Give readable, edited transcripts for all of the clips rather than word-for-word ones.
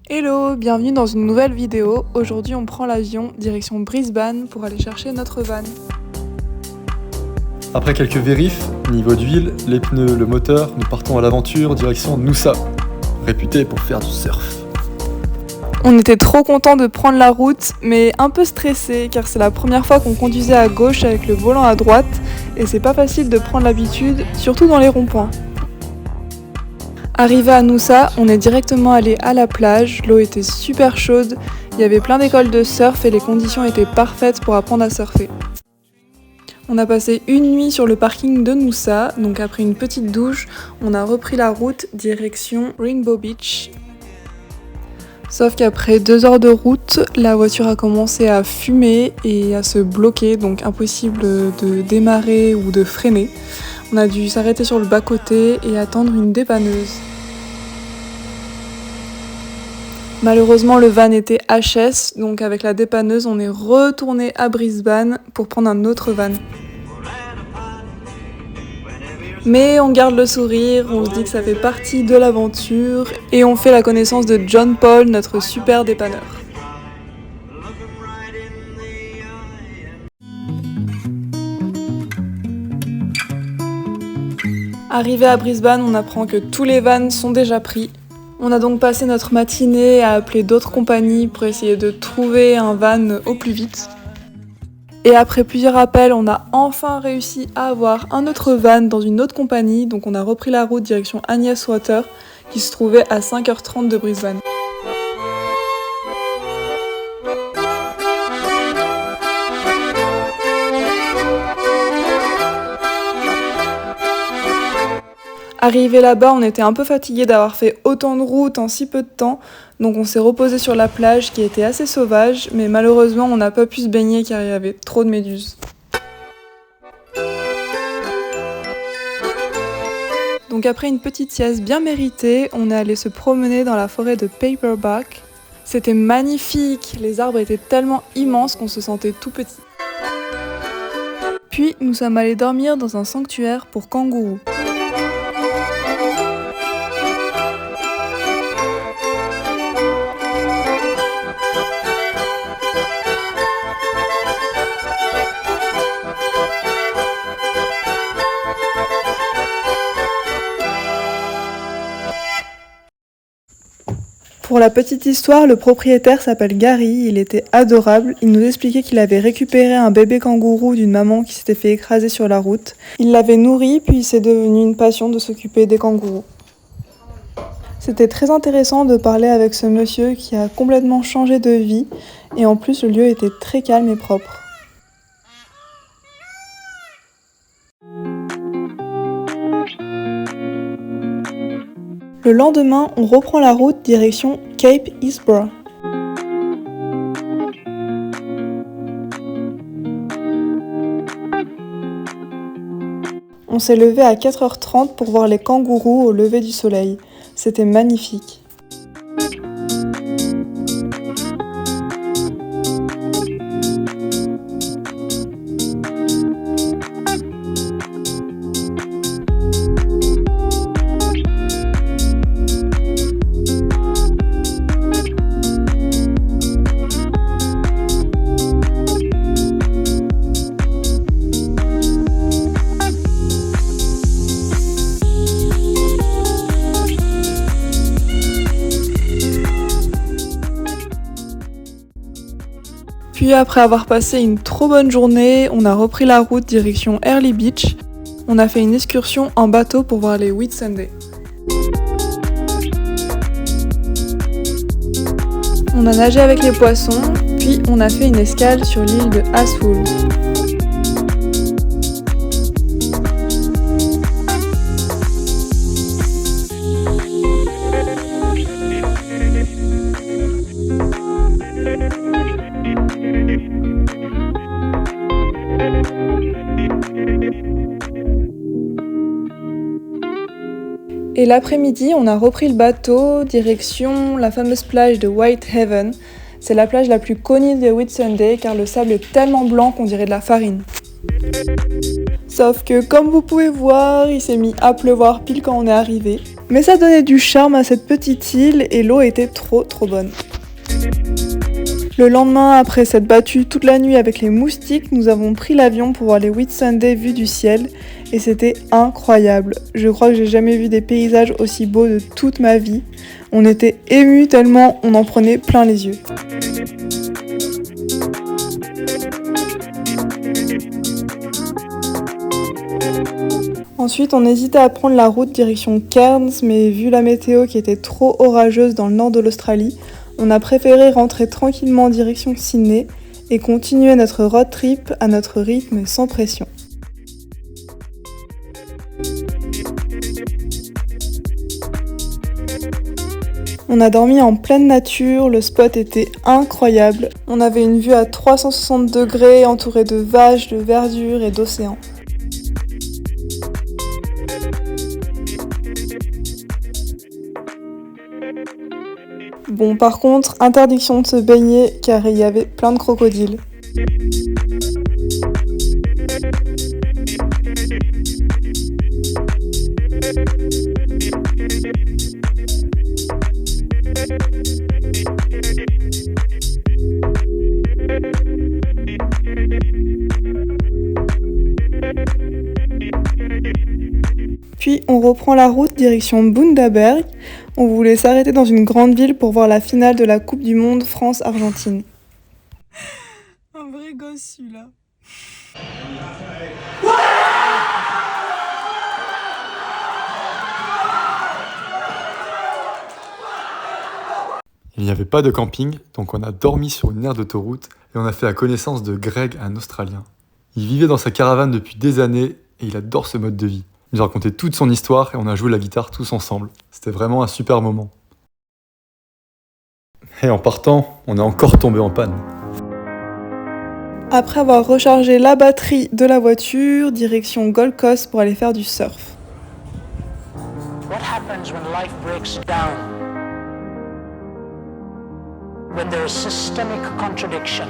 Hello, bienvenue dans une nouvelle vidéo. Aujourd'hui on prend l'avion direction Brisbane pour aller chercher notre van. Après quelques vérifs, niveau d'huile, les pneus, le moteur, nous partons à l'aventure direction Noosa, réputé pour faire du surf. On était trop contents de prendre la route, mais un peu stressés car c'est la première fois qu'on conduisait à gauche avec le volant à droite et c'est pas facile de prendre l'habitude, surtout dans les ronds-points. Arrivé à Noosa, on est directement allé à la plage, l'eau était super chaude, il y avait plein d'écoles de surf et les conditions étaient parfaites pour apprendre à surfer. On a passé une nuit sur le parking de Noosa, donc après une petite douche, on a repris la route direction Rainbow Beach. Sauf qu'après 2 heures de route, la voiture a commencé à fumer et à se bloquer, donc impossible de démarrer ou de freiner. On a dû s'arrêter sur le bas-côté et attendre une dépanneuse. Malheureusement, le van était HS, donc avec la dépanneuse, on est retourné à Brisbane pour prendre un autre van. Mais on garde le sourire, on se dit que ça fait partie de l'aventure et on fait la connaissance de John Paul, notre super dépanneur. Arrivé à Brisbane, on apprend que tous les vans sont déjà pris. On a donc passé notre matinée à appeler d'autres compagnies pour essayer de trouver un van au plus vite. Et après plusieurs appels, on a enfin réussi à avoir un autre van dans une autre compagnie, donc on a repris la route direction Agnes Water, qui se trouvait à 5h30 de Brisbane. Arrivé là-bas, on était un peu fatigué d'avoir fait autant de route en si peu de temps, donc on s'est reposé sur la plage qui était assez sauvage, mais malheureusement on n'a pas pu se baigner car il y avait trop de méduses. Donc après une petite sieste bien méritée, on est allé se promener dans la forêt de Paperback. C'était magnifique, les arbres étaient tellement immenses qu'on se sentait tout petit. Puis nous sommes allés dormir dans un sanctuaire pour kangourous. Pour la petite histoire, le propriétaire s'appelle Gary, il était adorable, il nous expliquait qu'il avait récupéré un bébé kangourou d'une maman qui s'était fait écraser sur la route. Il l'avait nourri, puis c'est devenu une passion de s'occuper des kangourous. C'était très intéressant de parler avec ce monsieur qui a complètement changé de vie, et en plus le lieu était très calme et propre. Le lendemain, on reprend la route direction Cape Eastborough. On s'est levé à 4h30 pour voir les kangourous au lever du soleil. C'était magnifique. Puis après avoir passé une trop bonne journée, on a repris la route direction Early Beach. On a fait une excursion en bateau pour voir les Whitsundays. On a nagé avec les poissons, puis on a fait une escale sur l'île de Aswool. Et l'après-midi, on a repris le bateau, direction la fameuse plage de Whitehaven. C'est la plage la plus connue des Whitsundays car le sable est tellement blanc qu'on dirait de la farine. Sauf que comme vous pouvez voir, il s'est mis à pleuvoir pile quand on est arrivé. Mais ça donnait du charme à cette petite île et l'eau était trop bonne. Le lendemain, après s'être battu toute la nuit avec les moustiques, nous avons pris l'avion pour voir les Whitsundays vus du ciel et c'était incroyable. Je crois que j'ai jamais vu des paysages aussi beaux de toute ma vie. On était émus tellement on en prenait plein les yeux. Ensuite, on hésitait à prendre la route direction Cairns, mais vu la météo qui était trop orageuse dans le nord de l'Australie, on a préféré rentrer tranquillement en direction Sydney et continuer notre road trip à notre rythme et sans pression. On a dormi en pleine nature, le spot était incroyable. On avait une vue à 360 degrés entourée de vaches, de verdure et d'océan. Bon, par contre, interdiction de se baigner car il y avait plein de crocodiles. Puis on reprend la route direction Bundaberg. On voulait s'arrêter dans une grande ville pour voir la finale de la Coupe du Monde France-Argentine. Un vrai gosse celui-là. Il n'y avait pas de camping, donc on a dormi sur une aire d'autoroute et on a fait la connaissance de Greg, un Australien. Il vivait dans sa caravane depuis des années et il adore ce mode de vie. Il nous a raconté toute son histoire et on a joué la guitare tous ensemble. C'était vraiment un super moment. Et en partant, on est encore tombé en panne. Après avoir rechargé la batterie de la voiture, direction Gold Coast pour aller faire du surf. What happens when life breaks down? When there is systemic contradiction.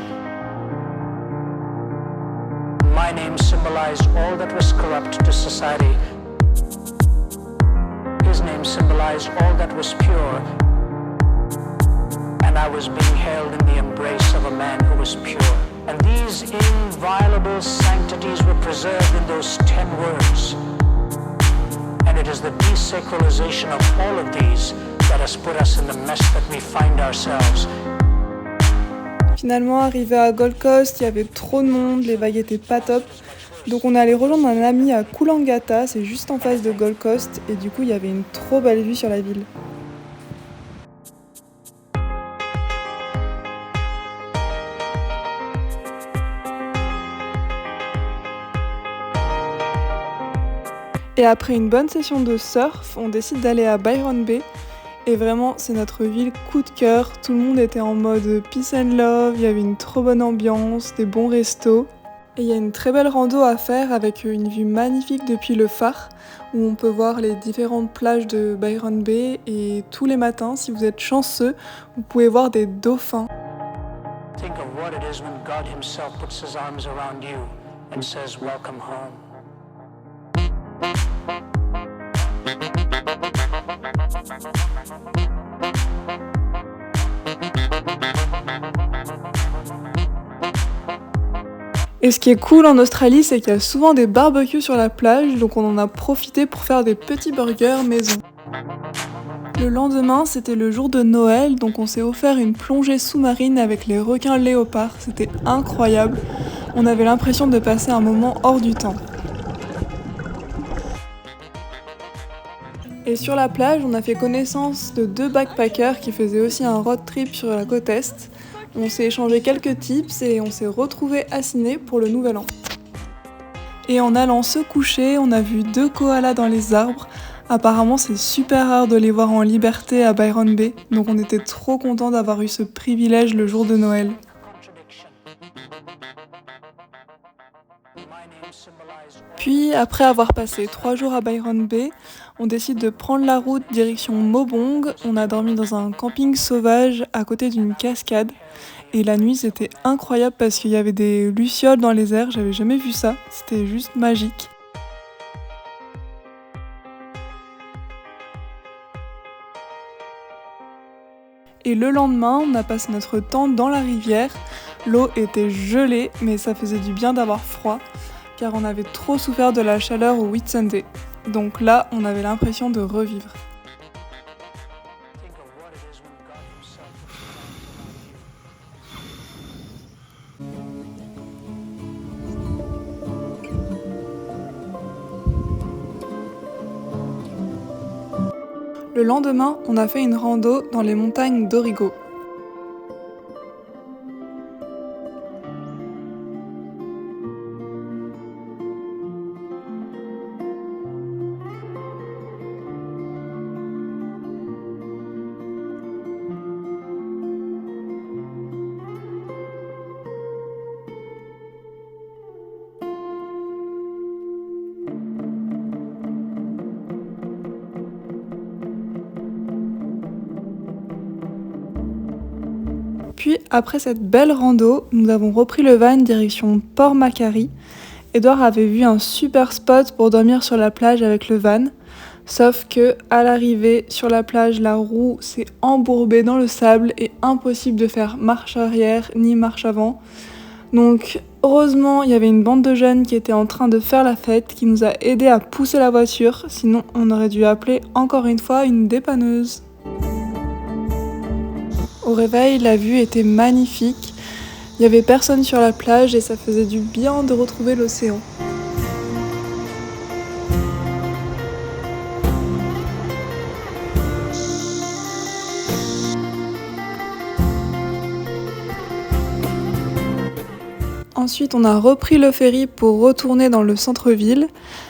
My name symbolized all that was corrupt to society. His name symbolized all that was pure. And I was being held in the embrace of a man who was pure. And these inviolable sanctities were preserved in those 10 words. And it is the desacralization of all of these that has put us in the mess that we find ourselves. Finalement, arrivé à Gold Coast, il y avait trop de monde, les vagues étaient pas top. Donc on est allé rejoindre un ami à Coolangatta, c'est juste en face de Gold Coast, et du coup il y avait une trop belle vue sur la ville. Et après une bonne session de surf, on décide d'aller à Byron Bay. Et vraiment, c'est notre ville coup de cœur. Tout le monde était en mode peace and love, il y avait une trop bonne ambiance, des bons restos. Et il y a une très belle rando à faire avec une vue magnifique depuis le phare, où on peut voir les différentes plages de Byron Bay. Et tous les matins, si vous êtes chanceux, vous pouvez voir des dauphins. Think of what it is when God himself puts his arms around you and says, "Welcome home." Et ce qui est cool en Australie, c'est qu'il y a souvent des barbecues sur la plage, donc on en a profité pour faire des petits burgers maison. Le lendemain, c'était le jour de Noël, donc on s'est offert une plongée sous-marine avec les requins léopards. C'était incroyable. On avait l'impression de passer un moment hors du temps. Et sur la plage, on a fait connaissance de 2 backpackers qui faisaient aussi un road trip sur la côte est. On s'est échangé quelques tips et on s'est retrouvés à Sydney pour le nouvel an. Et en allant se coucher, on a vu 2 koalas dans les arbres. Apparemment, c'est super rare de les voir en liberté à Byron Bay, donc on était trop contents d'avoir eu ce privilège le jour de Noël. Puis Puis, après avoir passé 3 jours à Byron Bay, on décide de prendre la route direction Mobong. On a dormi dans un camping sauvage à côté d'une cascade. Et la nuit, c'était incroyable parce qu'il y avait des lucioles dans les airs. J'avais jamais vu ça. C'était juste magique. Et le lendemain, on a passé notre temps dans la rivière. L'eau était gelée, mais ça faisait du bien d'avoir froid, car on avait trop souffert de la chaleur au Whitsunday. Donc là, on avait l'impression de revivre. Le lendemain, on a fait une rando dans les montagnes d'Origo. Puis après cette belle rando, nous avons repris le van direction Port Macquarie. Edouard avait vu un super spot pour dormir sur la plage avec le van, sauf que à l'arrivée sur la plage, la roue s'est embourbée dans le sable et impossible de faire marche arrière ni marche avant. Donc heureusement, il y avait une bande de jeunes qui étaient en train de faire la fête qui nous a aidé à pousser la voiture, sinon on aurait dû appeler encore une fois une dépanneuse. Au réveil, la vue était magnifique. Il n'y avait personne sur la plage et ça faisait du bien de retrouver l'océan. Ensuite, on a repris le ferry pour retourner dans le centre-ville.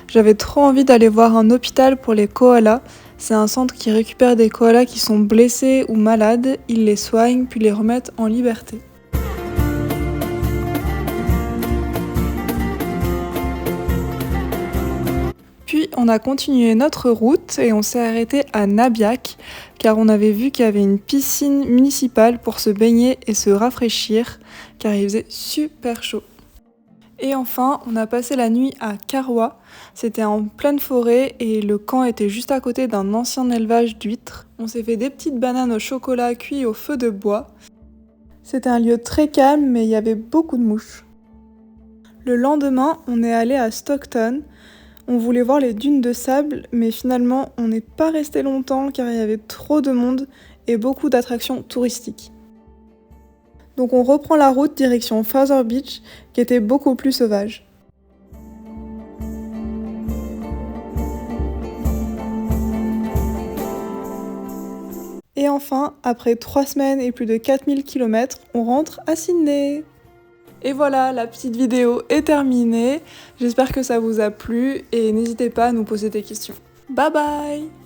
J'avais trop envie d'aller voir un hôpital pour les koalas. C'est un centre qui récupère des koalas qui sont blessés ou malades. Ils les soignent puis les remettent en liberté. Puis on a continué notre route et on s'est arrêté à Nabiac car on avait vu qu'il y avait une piscine municipale pour se baigner et se rafraîchir car il faisait super chaud. Et enfin, on a passé la nuit à Carwa. C'était en pleine forêt et le camp était juste à côté d'un ancien élevage d'huîtres. On s'est fait des petites bananes au chocolat cuites au feu de bois. C'était un lieu très calme mais il y avait beaucoup de mouches. Le lendemain, on est allé à Stockton. On voulait voir les dunes de sable, mais finalement, on n'est pas resté longtemps car il y avait trop de monde et beaucoup d'attractions touristiques. Donc on reprend la route direction Father Beach, qui était beaucoup plus sauvage. Et enfin, après 3 semaines et plus de 4000 km, on rentre à Sydney. Et voilà, la petite vidéo est terminée. J'espère que ça vous a plu et n'hésitez pas à nous poser des questions. Bye bye!